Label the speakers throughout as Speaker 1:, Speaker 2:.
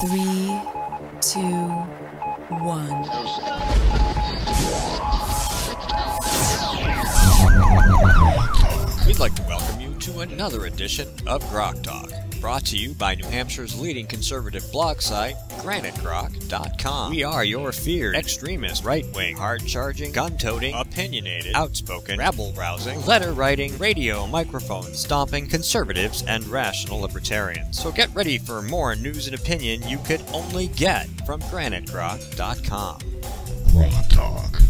Speaker 1: 3, 2, 1.
Speaker 2: We'd like to welcome you to another edition of GrokTALK, brought to you by New Hampshire's leading conservative blog site, GrokTALK.com. We are your feared, extremist, right-wing, hard-charging, gun-toting, opinionated, outspoken, rabble-rousing, letter-writing, radio microphone stomping conservatives and rational libertarians. So get ready for more news and opinion you could only get from GrokTALK.com.
Speaker 3: GrokTALK.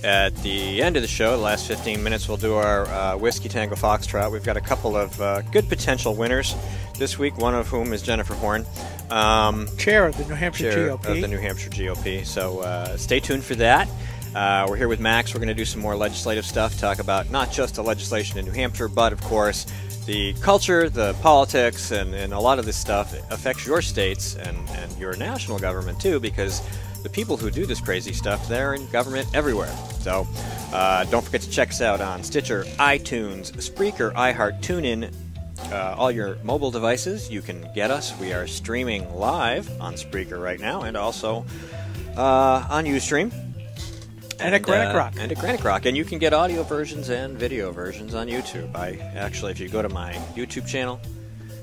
Speaker 4: At the end of the show, the last 15 minutes, we'll do our Whiskey Tango Foxtrot. We've got a couple of good potential winners this week, one of whom is Jennifer Horn.
Speaker 5: Chair of the New Hampshire GOP.
Speaker 4: Of the New Hampshire GOP. So stay tuned for that. We're here with Max. We're going to do some more legislative stuff, talk about not just the legislation in New Hampshire, but, of course, the culture, the politics, and a lot of this stuff affects your states and your national government, too, because the people who do this crazy stuff, they're in government everywhere. So don't forget to check us out on Stitcher, iTunes, Spreaker, iHeart, TuneIn, all your mobile devices. You can get us. We are streaming live on Spreaker right now, and also on Ustream.
Speaker 5: And at Granite Rock.
Speaker 4: And at Granite Rock. And you can get audio versions and video versions on YouTube. Actually, if you go to my YouTube channel,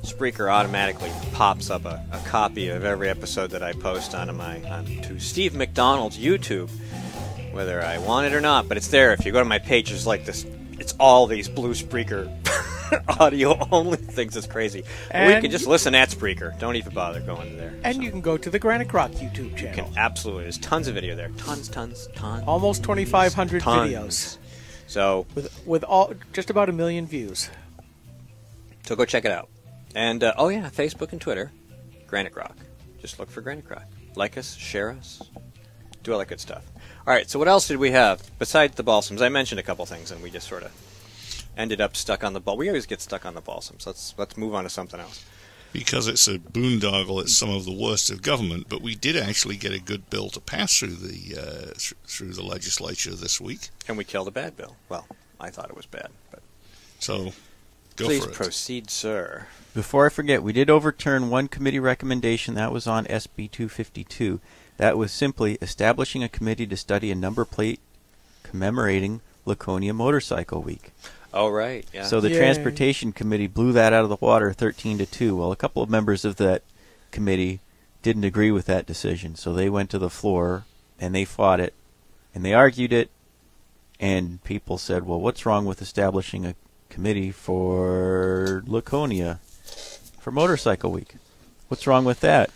Speaker 4: Spreaker automatically pops up a copy of every episode that I post onto Steve McDonald's YouTube, whether I want it or not. But it's there. If you go to my page, it's like this. It's all these blue Spreaker audio only things. It's crazy. Or you can just listen at Spreaker. Don't even bother going to there.
Speaker 5: And you can go to the Granite Rock YouTube channel.
Speaker 4: Absolutely. There's tons of video there. Tons.
Speaker 5: Almost 2,500 videos.
Speaker 4: So
Speaker 5: with all just about 1 million views.
Speaker 4: So go check it out. And, Facebook and Twitter, Granite Rock. Just look for Granite Rock. Like us, share us, do all that good stuff. All right, so what else did we have besides the balsams? I mentioned a couple things, and we just sort of ended up stuck on the ball. We always get stuck on the balsams. Let's move on to something else.
Speaker 3: Because it's a boondoggle, it's some of the worst of government, but we did actually get a good bill to pass through the legislature this week.
Speaker 4: And we killed a bad bill. Well, I thought it was bad, but
Speaker 3: so go
Speaker 4: please
Speaker 3: for it.
Speaker 4: Proceed, sir.
Speaker 6: Before I forget, we did overturn one committee recommendation. That was on SB 252. That was simply establishing a committee to study a number plate commemorating Laconia Motorcycle Week.
Speaker 4: Oh, right. Yeah.
Speaker 6: So the Transportation Committee blew that out of the water 13-2. Well, a couple of members of that committee didn't agree with that decision. So they went to the floor and they fought it and they argued it. And people said, well, what's wrong with establishing a committee for Laconia for Motorcycle Week? What's wrong with that?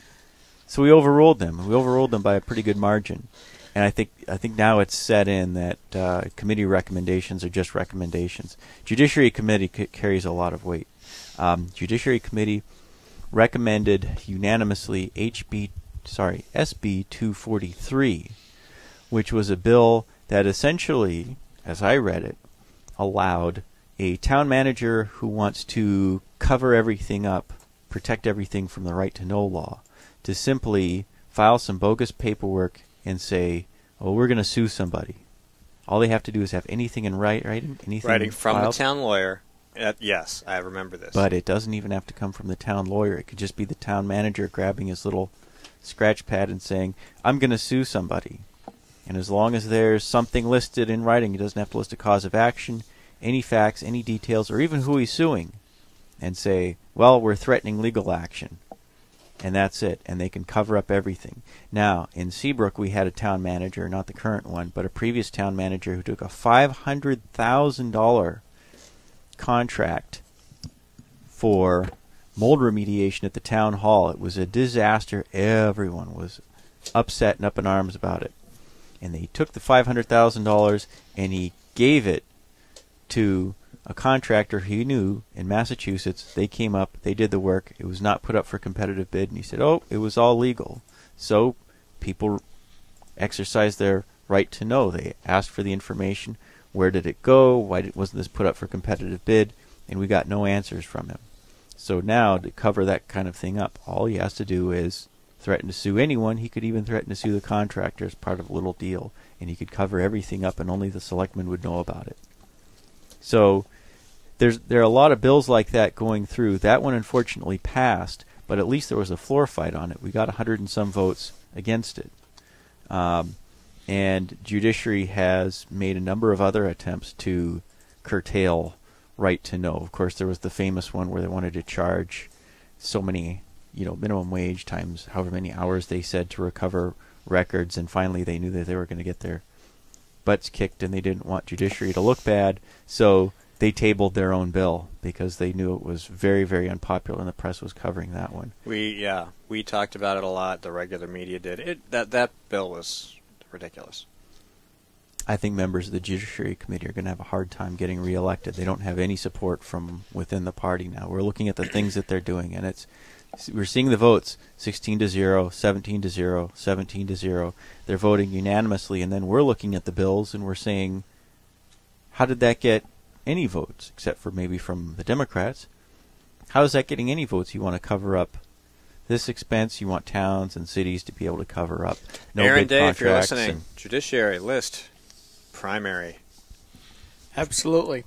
Speaker 6: So we overruled them. We overruled them by a pretty good margin. And I think now it's set in that committee recommendations are just recommendations. Judiciary Committee carries a lot of weight. Judiciary Committee recommended unanimously SB 243, which was a bill that essentially, as I read it, allowed a town manager who wants to cover everything up, protect everything from the right to know law, to simply file some bogus paperwork and say, oh, we're going to sue somebody. All they have to do is have anything in writing.
Speaker 4: Writing from
Speaker 6: filed.
Speaker 4: the town lawyer. Yes, I remember this.
Speaker 6: But it doesn't even have to come from the town lawyer. It could just be the town manager grabbing his little scratch pad and saying, I'm going to sue somebody. And as long as there's something listed in writing, he doesn't have to list a cause of action, any facts, any details, or even who he's suing, and say, well, we're threatening legal action. And that's it. And they can cover up everything. Now, in Seabrook, we had a town manager, not the current one, but a previous town manager who took a $500,000 contract for mold remediation at the town hall. It was a disaster. Everyone was upset and up in arms about it. And he took the $500,000 and he gave it to a contractor he knew in Massachusetts. They came up, they did the work. It was not put up for competitive bid, and he said, oh, it was all legal. So people exercised their right to know. They asked for the information. Where did it go? Why wasn't this put up for competitive bid? And we got no answers from him. So now, to cover that kind of thing up, all he has to do is threaten to sue anyone. He could even threaten to sue the contractor as part of a little deal, and he could cover everything up, and only the selectmen would know about it. So there are a lot of bills like that going through. That one unfortunately passed, but at least there was a floor fight on it. We got 100 and some votes against it. And judiciary has made a number of other attempts to curtail right to know. Of course, there was the famous one where they wanted to charge so many, minimum wage times however many hours they said to recover records, and finally they knew that they were going to get their butts kicked, and they didn't want judiciary to look bad, so they tabled their own bill because they knew it was very, very unpopular, and the press was covering that one.
Speaker 4: We talked about it a lot. The regular media did. That bill was ridiculous.
Speaker 6: I think members of the Judiciary Committee are going to have a hard time getting reelected. They don't have any support from within the party now. We're looking at the things that they're doing, and we're seeing the votes 16-0, 17-0, 17-0. They're voting unanimously, and then we're looking at the bills and we're saying, how did that get any votes, except for maybe from the Democrats? How is that getting any votes? You want to cover up this expense. You want towns and cities to be able to cover up no
Speaker 4: Aaron
Speaker 6: big
Speaker 4: Day, if you're
Speaker 6: contracts.
Speaker 4: listening, judiciary list primary.
Speaker 5: Absolutely.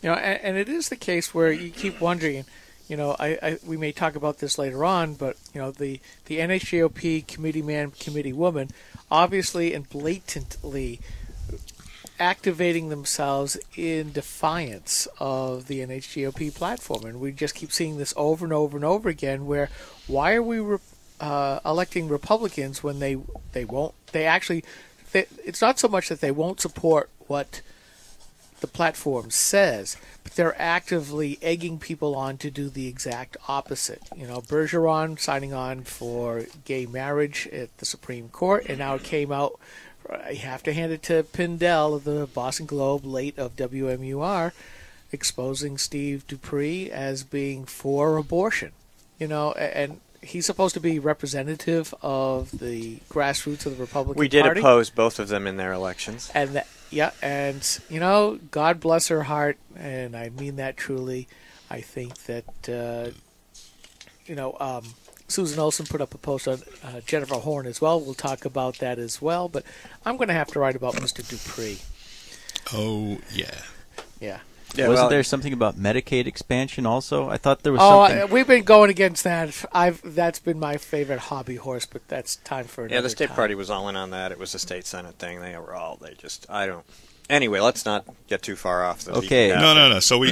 Speaker 5: And it is the case where you keep wondering, we may talk about this later on, but, the NHGOP committee man, committee woman, obviously and blatantly activating themselves in defiance of the NHGOP platform. And we just keep seeing this over and over and over again, where why are we electing Republicans when it's not so much that they won't support what the platform says, but they're actively egging people on to do the exact opposite. Bergeron signing on for gay marriage at the Supreme Court, and now it came out, I have to hand it to Pindell of the Boston Globe, late of WMUR, exposing Steve Dupree as being for abortion. And he's supposed to be representative of the grassroots of the Republican Party.
Speaker 4: We did oppose both of them in their elections.
Speaker 5: And God bless her heart, and I mean that truly. I think that, Susan Olson put up a post on Jennifer Horn as well. We'll talk about that as well. But I'm going to have to write about Mr. Dupree.
Speaker 3: Oh, yeah.
Speaker 5: Yeah.
Speaker 6: Wasn't there something about Medicaid expansion also? I thought there was something.
Speaker 5: We've been going against that. That's been my favorite hobby horse, but that's time for another
Speaker 4: Yeah, the state
Speaker 5: time.
Speaker 4: party was all in on that. It was a state senate thing. Anyway, let's not get too far off.
Speaker 6: Okay.
Speaker 3: No. So we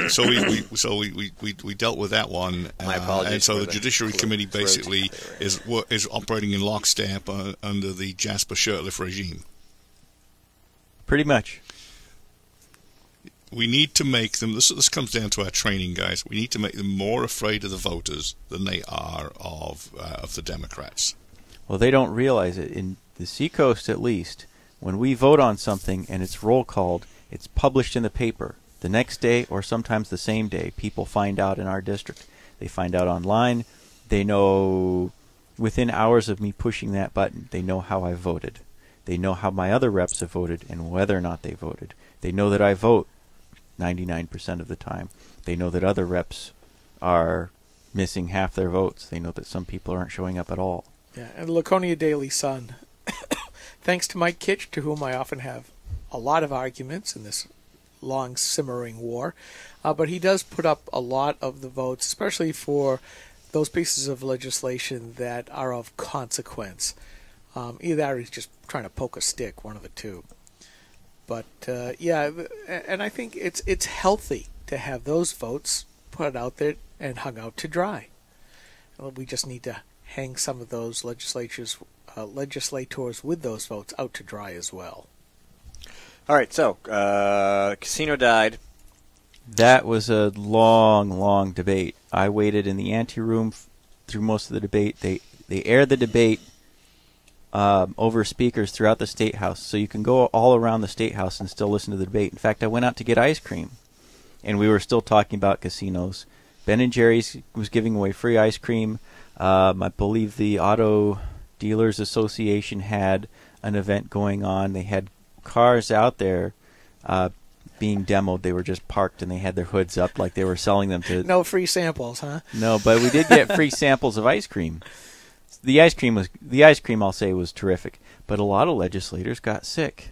Speaker 3: dealt with that one.
Speaker 4: My apologies.
Speaker 3: And so
Speaker 4: for
Speaker 3: the Judiciary Committee basically is operating in lockstep under the Jasper Shurtleff regime.
Speaker 6: Pretty much.
Speaker 3: We need to make them. This comes down to our training, guys. We need to make them more afraid of the voters than they are of the Democrats.
Speaker 6: Well, they don't realize it. In the Seacoast, at least, when we vote on something and it's roll called, it's published in the paper. The next day, or sometimes the same day, people find out in our district. They find out online. They know within hours of me pushing that button, they know how I voted. They know how my other reps have voted and whether or not they voted. They know that I vote 99% of the time. They know that other reps are missing half their votes. They know that some people aren't showing up at all.
Speaker 5: Yeah, and the Laconia Daily Sun. Thanks to Mike Kitch, to whom I often have a lot of arguments in this long simmering war, but he does put up a lot of the votes, especially for those pieces of legislation that are of consequence. Either that or he's just trying to poke a stick, one of the two. But and I think it's healthy to have those votes put out there and hung out to dry. We just need to hang some of those legislators with those votes out to dry as well.
Speaker 4: All right, so casino died.
Speaker 6: That was a long, long debate. I waited in the anteroom through most of the debate. They aired the debate over speakers throughout the State House, so you can go all around the State House and still listen to the debate. In fact, I went out to get ice cream, and we were still talking about casinos. Ben & Jerry's was giving away free ice cream. I believe the Auto Dealers Association had an event going on. They had cars out there being demoed. They were just parked and they had their hoods up like they were selling them to...
Speaker 5: No free samples, huh?
Speaker 6: No, but we did get free samples of ice cream. The ice cream I'll say was terrific, but a lot of legislators got sick.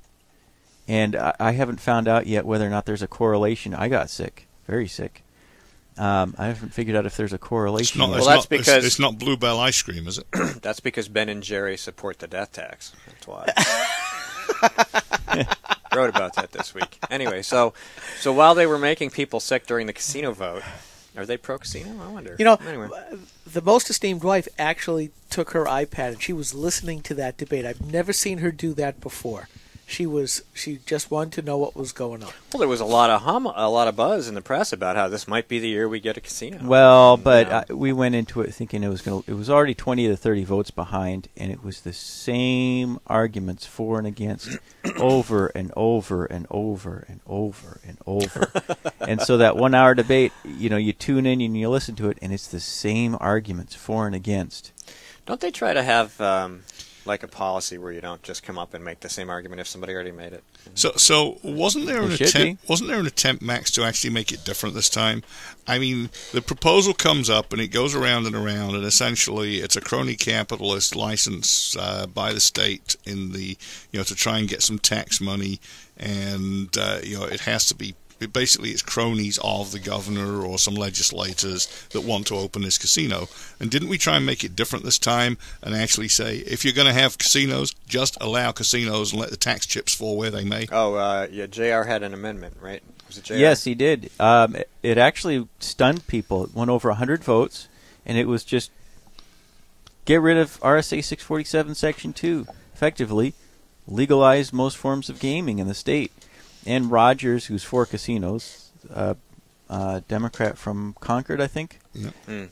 Speaker 6: And I haven't found out yet whether or not there's a correlation. I got sick, very sick. I haven't figured out if there's a correlation.
Speaker 3: It's not Bluebell ice cream, is it?
Speaker 4: That's because Ben and Jerry support the death tax. That's why. Wrote about that this week. Anyway, so while they were making people sick during the casino vote, are they pro-casino? I wonder. Anyway.
Speaker 5: The most esteemed wife actually took her iPad and she was listening to that debate. I've never seen her do that before. She just wanted to know what was going on.
Speaker 4: Well, there was a lot of buzz in the press about how this might be the year we get a casino.
Speaker 6: Well, but we went into it thinking it was already 20 to 30 votes behind, and it was the same arguments for and against over and over and over and over and over. And so that 1 hour debate, you tune in and you listen to it, and it's the same arguments for and against.
Speaker 4: Don't they try to have like a policy where you don't just come up and make the same argument if somebody already made it?
Speaker 3: So wasn't there an attempt, Max, to actually make it different this time? I mean, the proposal comes up and it goes around and around, and essentially it's a crony capitalist license by the state in the to try and get some tax money, and it has to be. Basically, it's cronies of the governor or some legislators that want to open this casino. And didn't we try and make it different this time and actually say, if you're going to have casinos, just allow casinos and let the tax chips fall where they may?
Speaker 4: Oh, yeah, JR had an amendment, right? Was it JR?
Speaker 6: Yes, he did. It actually stunned people. It went over 100 votes, and it was just get rid of RSA 647 Section 2. Effectively, legalize most forms of gaming in the state. And Rogers, who's for casinos, Democrat from Concord, I think.
Speaker 3: Yeah.
Speaker 4: Mm.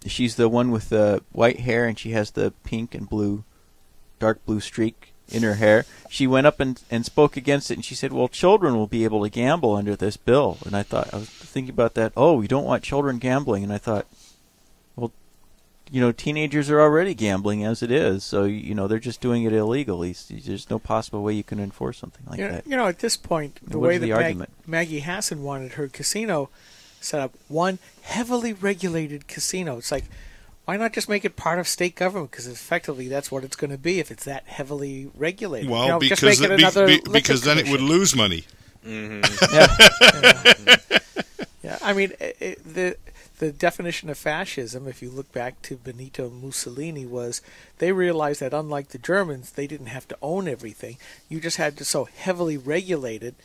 Speaker 6: She's the one with the white hair, and she has the pink and blue, dark blue streak in her hair. She went up and spoke against it, and she said, well, children will be able to gamble under this bill. And I was thinking about that. Oh, we don't want children gambling. And I thought, well, teenagers are already gambling as it is, so they're just doing it illegally. There's no possible way you can enforce something like that.
Speaker 5: At this point, the way that Maggie Hassan wanted her casino set up, one heavily regulated casino. It's like, why not just make it part of state government? Because effectively, that's what it's going to be if it's that heavily regulated.
Speaker 3: Well,
Speaker 5: just make it another
Speaker 3: because then it would lose money.
Speaker 4: Mm-hmm.
Speaker 5: Yeah, I mean, the definition of fascism, if you look back to Benito Mussolini, was they realized that unlike the Germans, they didn't have to own everything. You just had to so heavily regulate it,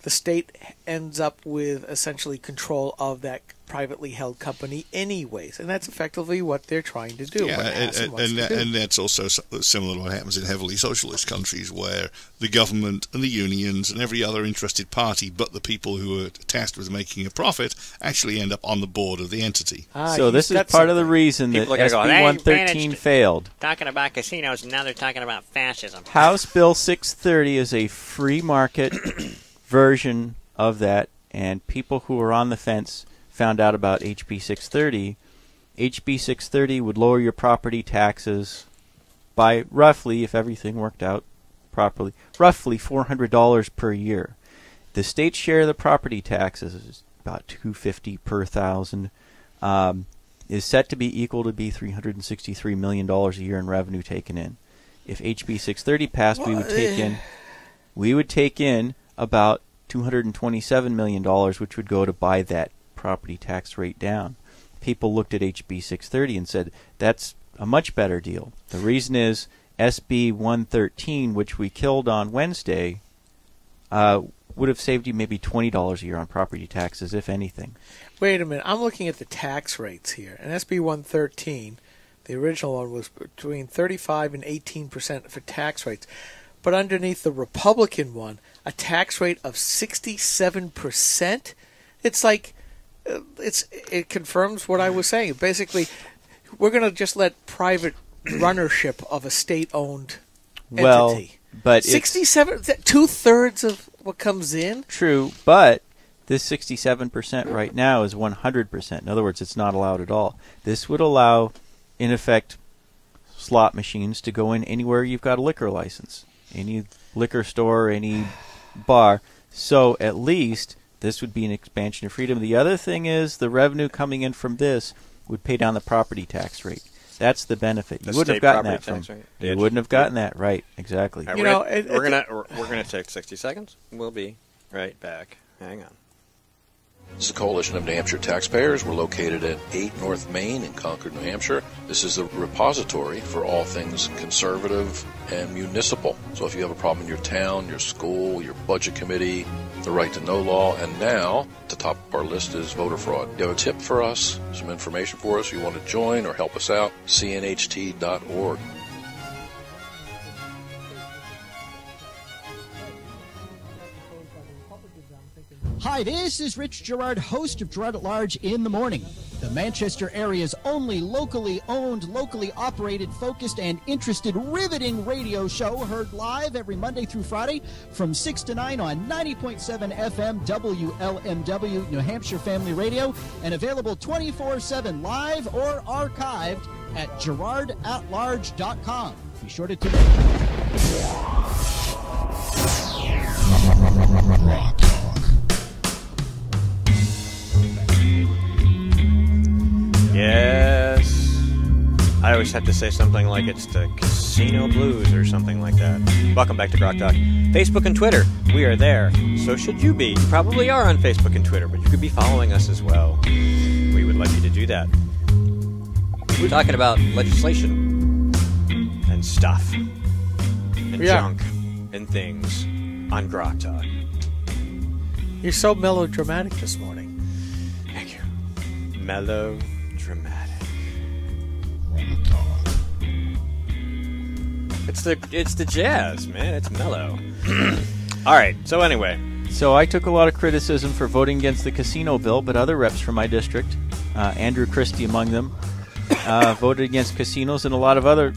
Speaker 5: the state ends up with essentially control of that privately held company anyways. And that's effectively what they're trying to do.
Speaker 3: Yeah, and that's also similar to what happens in heavily socialist countries, where the government and the unions and every other interested party but the people who are tasked with making a profit actually end up on the board of the entity.
Speaker 6: So this is part of the reason that SB 113 failed.
Speaker 7: Talking about casinos, and now they're talking about fascism.
Speaker 6: House Bill 630 is a free market version of that, and people who were on the fence found out about HB 630. HB 630 would lower your property taxes by roughly, if everything worked out properly, roughly $400 per year. The state's share of the property taxes is about $250 per thousand. Is set to be equal to be $363 million a year in revenue taken in. If HB 630 passed, we would take in about $227 million, which would go to buy that property tax rate down. People looked at HB 630 and said, that's a much better deal. The reason is SB 113, which we killed on Wednesday, would have saved you maybe $20 a year on property taxes, if anything.
Speaker 5: Wait a minute. I'm looking at the tax rates here. And SB 113, the original one, was between 35 and 18% for tax rates. But underneath the Republican one, a tax rate of 67%? It's like, it confirms what I was saying. Basically, we're going to just let private runnership of a state-owned entity.
Speaker 6: Well, but
Speaker 5: 67, 2/3 of what comes in?
Speaker 6: True, but this 67% right now is 100%. In other words, it's not allowed at all. This would allow, in effect, slot machines to go in anywhere you've got a liquor license. Any liquor store, any bar. So at least this would be an expansion of freedom. The other thing is the revenue coming in from this would pay down the property tax rate. That's the benefit. You wouldn't have gotten that from. You wouldn't have gotten that right. Exactly.
Speaker 4: Right, we're gonna take 60 seconds. We'll be right back. Hang on.
Speaker 8: This is a coalition of New Hampshire taxpayers. We're located at 8 North Main in Concord, New Hampshire. This is the repository for all things conservative and municipal. So if you have a problem in your town, your school, your budget committee, the right to know law, and now the top of our list is voter fraud. You have a tip for us, some information for us, you want to join or help us out, cnht.org.
Speaker 9: Hi, this is Rich Gerard, host of Gerard at Large in the Morning, the Manchester area's only locally owned, locally operated, focused, and interested, riveting radio show, heard live every Monday through Friday from 6 to 9 on 90.7 FM WLMW, New Hampshire Family Radio, and available 24/7 live or archived at gerardatlarge.com. Be sure to tune in.
Speaker 4: Yes. I always have to say something like it's the Casino Blues or something like that. Welcome back to GrokTALK. Facebook and Twitter, we are there. So should you be. You probably are on Facebook and Twitter, but you could be following us as well. We would like you to do that. We're talking about legislation and stuff and junk and things on GrokTALk.
Speaker 5: You're so melodramatic this morning.
Speaker 4: Thank you. Melodramatic. It's the jazz, man. It's mellow. All right. So anyway,
Speaker 6: So I took a lot of criticism for voting against the casino bill, but other reps from my district, Andrew Christie among them, voted against casinos, and a lot of other,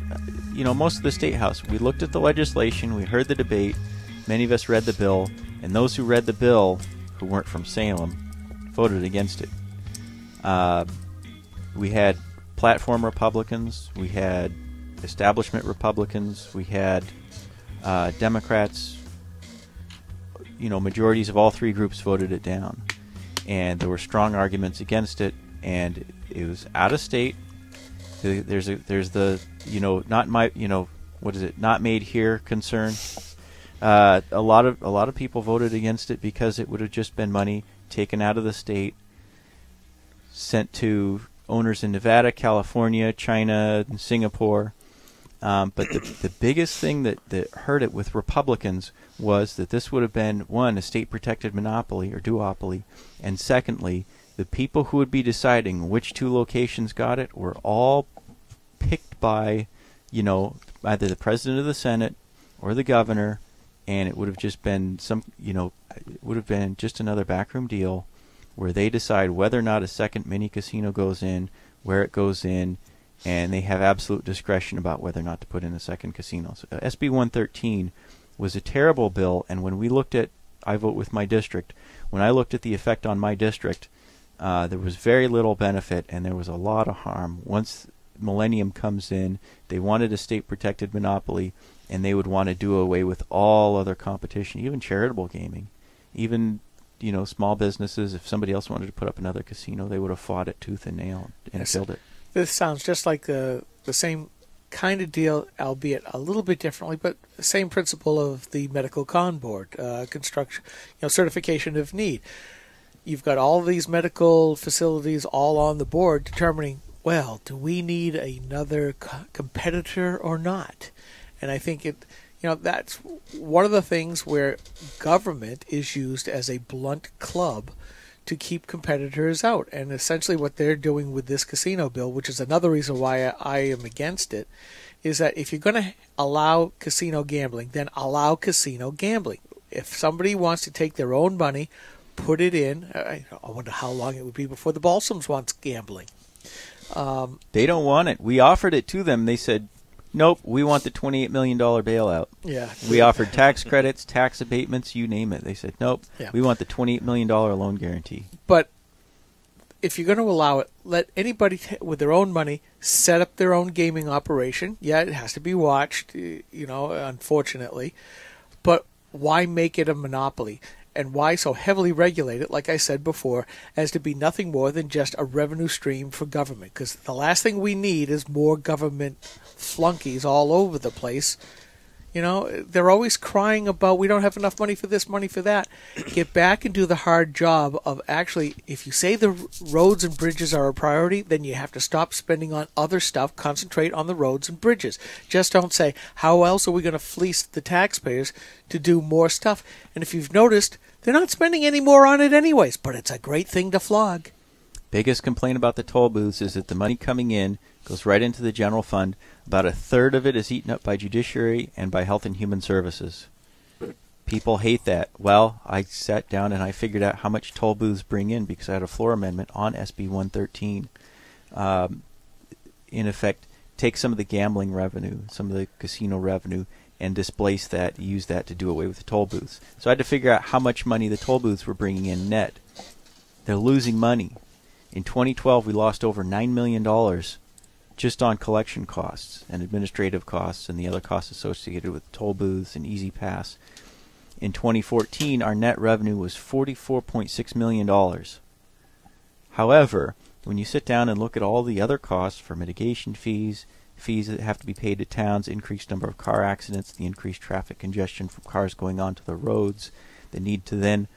Speaker 6: most of the State House. We looked at the legislation, we heard the debate, many of us read the bill, and those who read the bill, who weren't from Salem, voted against it. We had platform Republicans, we had establishment Republicans, we had Democrats. Majorities of all three groups voted it down, and there were strong arguments against it, and it was out of state. There's the not made here concern. A lot of people voted against it because it would have just been money taken out of the state, sent to owners in Nevada, California, China, and Singapore. But the biggest thing that hurt it with Republicans was that this would have been, one, a state-protected monopoly or duopoly, and secondly, the people who would be deciding which two locations got it were all picked by, either the president of the Senate or the governor, and it would have just been just another backroom deal where they decide whether or not a second mini casino goes in, where it goes in, and they have absolute discretion about whether or not to put in a second casino. So, SB 113 was a terrible bill, and when we looked at, I vote with my district, when I looked at the effect on my district, there was very little benefit, and there was a lot of harm. Once Millennium comes in, they wanted a state-protected monopoly, and they would want to do away with all other competition, even charitable gaming, even small businesses. If somebody else wanted to put up another casino, they would have fought it tooth and nail and killed it.
Speaker 5: This sounds just like the same kind of deal, albeit a little bit differently, but the same principle of the medical con board, construction, certification of need. You've got all these medical facilities all on the board determining, well, do we need another competitor or not? And I think that's one of the things where government is used as a blunt club to keep competitors out. And essentially what they're doing with this casino bill, which is another reason why I am against it, is that if you're going to allow casino gambling, then allow casino gambling. If somebody wants to take their own money, put it in, I wonder how long it would be before the Balsams wants gambling.
Speaker 6: They don't want it. We offered it to them. They said, nope, we want the $28 million bailout.
Speaker 5: Yeah.
Speaker 6: We offered tax credits, tax abatements, you name it. They said, nope, we want the $28 million loan guarantee.
Speaker 5: But if you're going to allow it, let anybody with their own money set up their own gaming operation. Yeah, it has to be watched, unfortunately. But why make it a monopoly? And why so heavily regulate it, like I said before, as to be nothing more than just a revenue stream for government? Because the last thing we need is more government flunkies all over the place, You know, they're always crying about we don't have enough money for this, money for that. Get back and do the hard job of actually, if you say the roads and bridges are a priority, then you have to stop spending on other stuff, concentrate on the roads and bridges. Just don't say, how else are we going to fleece the taxpayers to do more stuff? And if you've noticed, they're not spending any more on it anyways, but it's a great thing to flog.
Speaker 6: Biggest complaint about the toll booths is that the money coming in goes right into the general fund. About a third of it is eaten up by Judiciary and by Health and Human Services. People hate that. Well, I sat down and I figured out how much toll booths bring in because I had a floor amendment on SB 113. In effect, take some of the gambling revenue, some of the casino revenue, and displace that, use that to do away with the toll booths. So I had to figure out how much money the toll booths were bringing in net. They're losing money. In 2012, we lost over $9 million just on collection costs and administrative costs and the other costs associated with toll booths and Easy Pass. In 2014, our net revenue was $44.6 million. However, when you sit down and look at all the other costs for mitigation fees, fees that have to be paid to towns, increased number of car accidents, the increased traffic congestion from cars going onto the roads, the need to then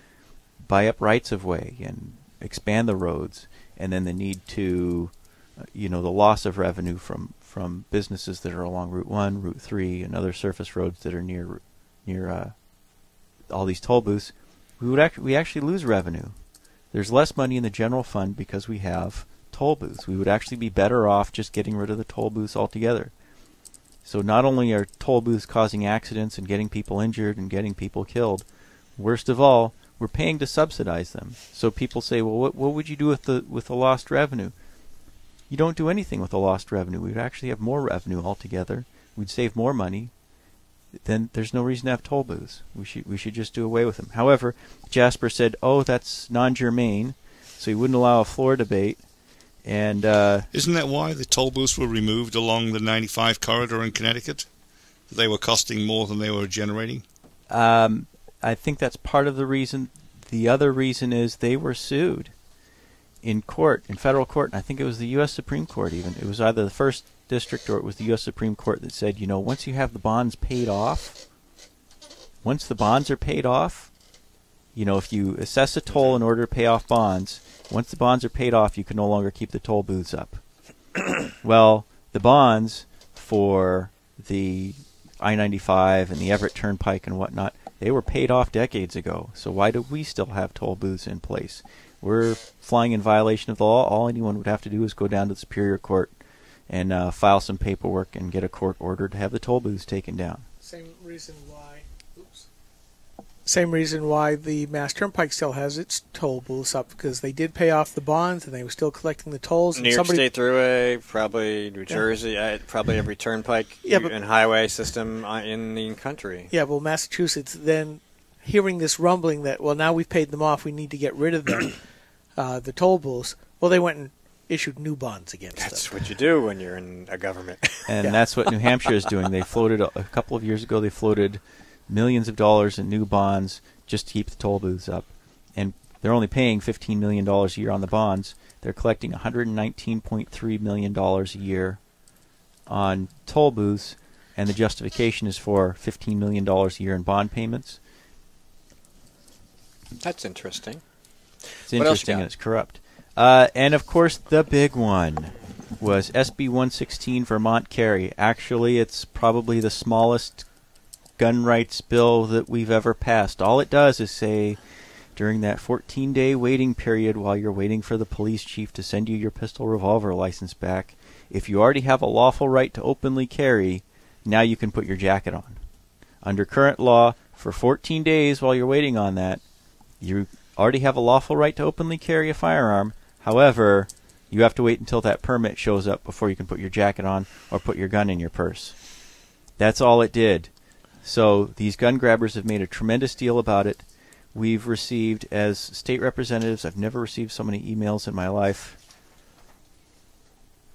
Speaker 6: buy up rights of way and expand the roads, and then the need to the loss of revenue from businesses that are along Route 1, Route 3, and other surface roads that are near all these toll booths, we actually lose revenue. There's less money in the general fund because we have toll booths. We would actually be better off just getting rid of the toll booths altogether. So not only are toll booths causing accidents and getting people injured and getting people killed, worst of all, we're paying to subsidize them. So people say, well, what would you do with the lost revenue? You don't do anything with the lost revenue. We'd actually have more revenue altogether. We'd save more money. Then there's no reason to have toll booths. We should just do away with them. However, Jasper said, oh, that's non-germane, so he wouldn't allow a floor debate. And
Speaker 3: isn't that why the toll booths were removed along the 95 corridor in Connecticut? They were costing more than they were generating?
Speaker 6: I think that's part of the reason. The other reason is they were sued in court, in federal court, and I think it was the U.S. Supreme Court even. It was either the First District or it was the U.S. Supreme Court that said, once you have the bonds paid off, once the bonds are paid off, if you assess a toll in order to pay off bonds, once the bonds are paid off, you can no longer keep the toll booths up. Well, the bonds for the I-95 and the Everett Turnpike and whatnot, they were paid off decades ago. So why do we still have toll booths in place? We're flying in violation of the law. All anyone would have to do is go down to the Superior Court and file some paperwork and get a court order to have the toll booths taken down.
Speaker 5: Same reason why the Mass Turnpike still has its toll booths up, because they did pay off the bonds and they were still collecting the tolls.
Speaker 4: New York State Thruway, probably New Jersey, probably every turnpike and highway system in the country.
Speaker 5: Yeah, well, Massachusetts then, hearing this rumbling that, well, now we've paid them off, we need to get rid of them, the toll booths, well, they went and issued new bonds against them.
Speaker 4: That's what you do when you're in a government.
Speaker 6: And that's what New Hampshire is doing. They floated, a couple of years ago, they floated millions of dollars in new bonds just to keep the toll booths up. And they're only paying $15 million a year on the bonds. They're collecting $119.3 million a year on toll booths, and the justification is for $15 million a year in bond payments.
Speaker 4: That's interesting.
Speaker 6: It's interesting and it's corrupt. And, of course, the big one was SB 116 Vermont Carry. Actually, it's probably the smallest gun rights bill that we've ever passed. All it does is say, during that 14-day waiting period while you're waiting for the police chief to send you your pistol revolver license back, if you already have a lawful right to openly carry, now you can put your jacket on. Under current law, for 14 days while you're waiting on that, you already have a lawful right to openly carry a firearm. However, you have to wait until that permit shows up before you can put your jacket on or put your gun in your purse. That's all it did. So these gun grabbers have made a tremendous deal about it. We've received, as state representatives, I've never received so many emails in my life,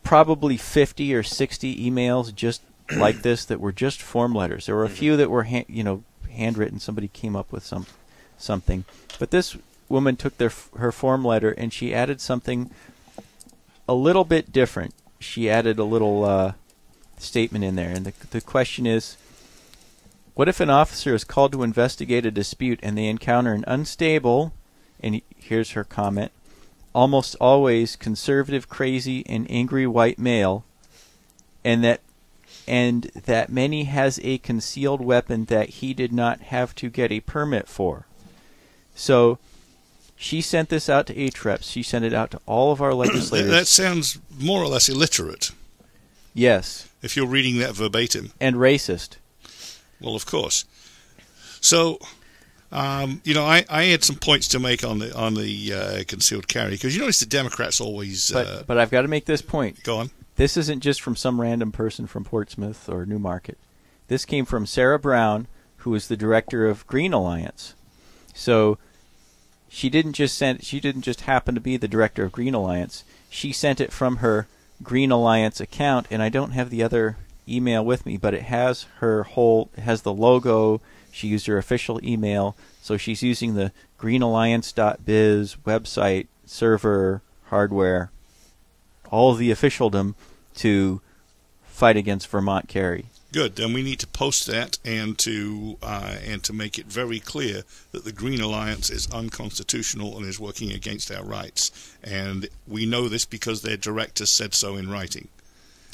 Speaker 6: probably 50 or 60 emails just like this that were just form letters. There were a few that were handwritten. Somebody came up with something. But this woman took her form letter and she added something a little bit different. She added a little statement in there. And the question is, What if an officer is called to investigate a dispute and they encounter an unstable, and here's her comment, almost always conservative, crazy, and angry white male, and that many has a concealed weapon that he did not have to get a permit for. So she sent this out to HREPs. She sent it out to all of our legislators.
Speaker 3: That sounds more or less illiterate.
Speaker 6: Yes.
Speaker 3: If you're reading that verbatim.
Speaker 6: And racist.
Speaker 3: Well, of course. So, I had some points to make on the concealed carry, because you notice the Democrats always.
Speaker 6: But I've got to make this point.
Speaker 3: Go on.
Speaker 6: This isn't just from some random person from Portsmouth or Newmarket. This came from Sarah Brown, who is the director of Green Alliance. So she didn't just happen to be the director of Green Alliance. She sent it from her Green Alliance account, and I don't have the other email with me, but it has the logo. She used her official email, so she's using the greenalliance.biz website, server, hardware, all of the officialdom to fight against Vermont carry.
Speaker 3: Good. Then we need to post that and to make it very clear that the Green Alliance is unconstitutional and is working against our rights. And we know this because their director said so in writing.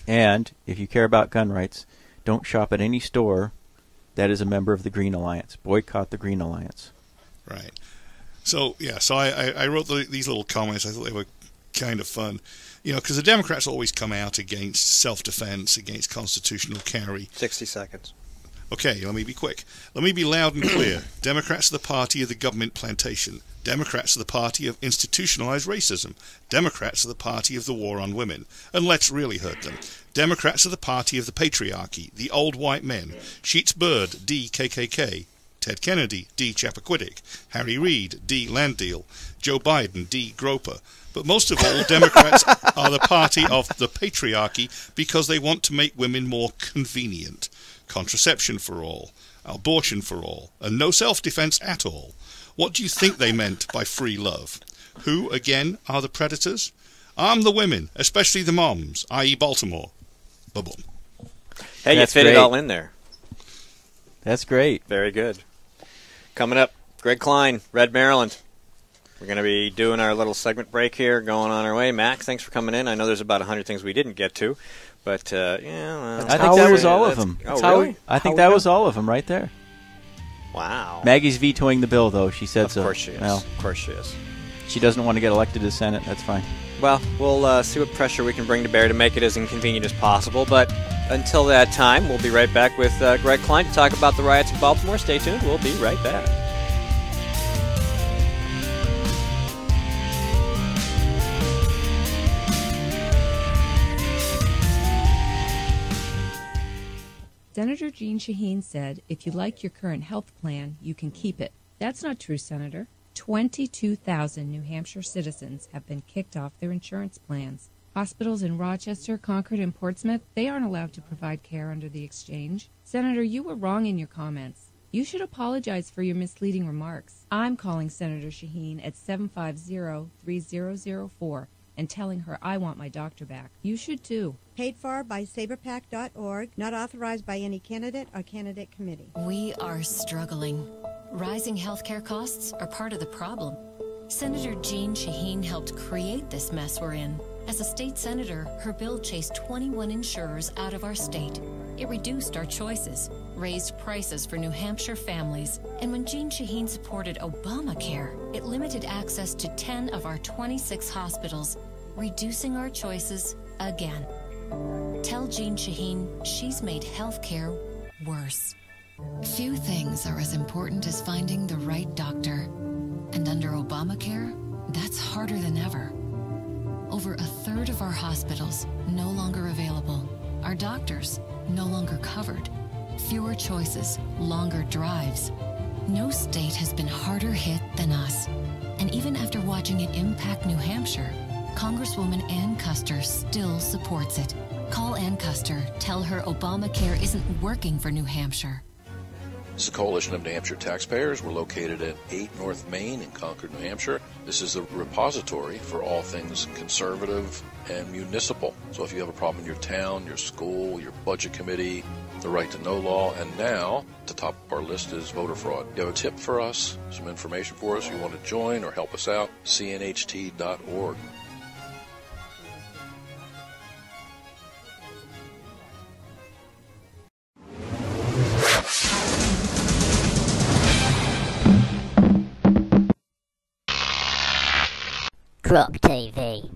Speaker 3: And if you care about gun rights, don't shop at any store that is a member of the Green Alliance. Boycott the Green Alliance. Right. So, yeah, I wrote these little comments. I thought they were kind of fun. Because the Democrats always come out against self-defense, against constitutional carry.
Speaker 4: 60 seconds.
Speaker 3: Okay, let me be quick. Let me be loud and clear. Democrats are the party of the government plantation. Democrats are the party of institutionalized racism. Democrats are the party of the war on women. And let's really hurt them. Democrats are the party of the patriarchy, the old white men. Sheets Bird, D. KKK. Ted Kennedy, D. Chappaquiddick. Harry Reid, D. Landdeal. Joe Biden, D. Groper. But most of all, Democrats are the party of the patriarchy because they want to make women more convenient. Contraception for all, abortion for all, and no self-defense at all. What do you think they meant by free love? Who, again, are the predators? Arm the women, especially the moms, i.e. Baltimore. Ba-boom.
Speaker 4: Hey, you fit it all in there.
Speaker 6: That's great.
Speaker 4: Very good. Coming up, Greg Klein, Red, Maryland. We're going to be doing our little segment break here, going on our way. Max, thanks for coming in. I know there's about 100 things we didn't get to, but
Speaker 6: I think that was all of them.
Speaker 4: Oh, really?
Speaker 6: I think that was all of them right there.
Speaker 4: Wow.
Speaker 6: Maggie's vetoing the bill, though. She said so.
Speaker 4: Of course she is.
Speaker 6: Well,
Speaker 4: of course she is.
Speaker 6: She doesn't want to get elected to Senate. That's fine.
Speaker 4: Well, we'll see what pressure we can bring to bear to make it as inconvenient as possible. But until that time, we'll be right back with Greg Klein to talk about the riots in Baltimore. Stay tuned. We'll be right back.
Speaker 10: Senator Jeanne Shaheen said, if you like your current health plan, you can keep it. That's not true, Senator. 22,000 New Hampshire citizens have been kicked off their insurance plans. Hospitals in Rochester, Concord, and Portsmouth, they aren't allowed to provide care under the exchange. Senator, you were wrong in your comments. You should apologize for your misleading remarks. I'm calling Senator Shaheen at 750-3004 and telling her I want my doctor back. You should too.
Speaker 11: Paid for by saberpac.org, not authorized by any candidate or candidate committee.
Speaker 12: We are struggling. Rising healthcare costs are part of the problem. Senator Jeanne Shaheen helped create this mess we're in. As a state senator, her bill chased 21 insurers out of our state. It reduced our choices, raised prices for New Hampshire families, and when Jeanne Shaheen supported Obamacare, it limited access to 10 of our 26 hospitals, reducing our choices again. Tell Jeanne Shaheen she's made healthcare worse. Few things are as important as finding the right doctor. And under Obamacare, that's harder than ever. Over a third of our hospitals no longer available. Our doctors no longer covered. Fewer choices, longer drives. No state has been harder hit than us. And even after watching it impact New Hampshire, Congresswoman Ann Custer still supports it. Call Ann Custer. Tell her Obamacare isn't working for New Hampshire.
Speaker 8: This is a coalition of New Hampshire taxpayers. We're located at 8 North Main in Concord, New Hampshire. This is the repository for all things conservative and municipal. So if you have a problem in your town, your school, your budget committee, the Right to Know law, and now at the top of our list is voter fraud. You have a tip for us, some information for us, you want to join or help us out, cnht.org.
Speaker 13: GrokTV.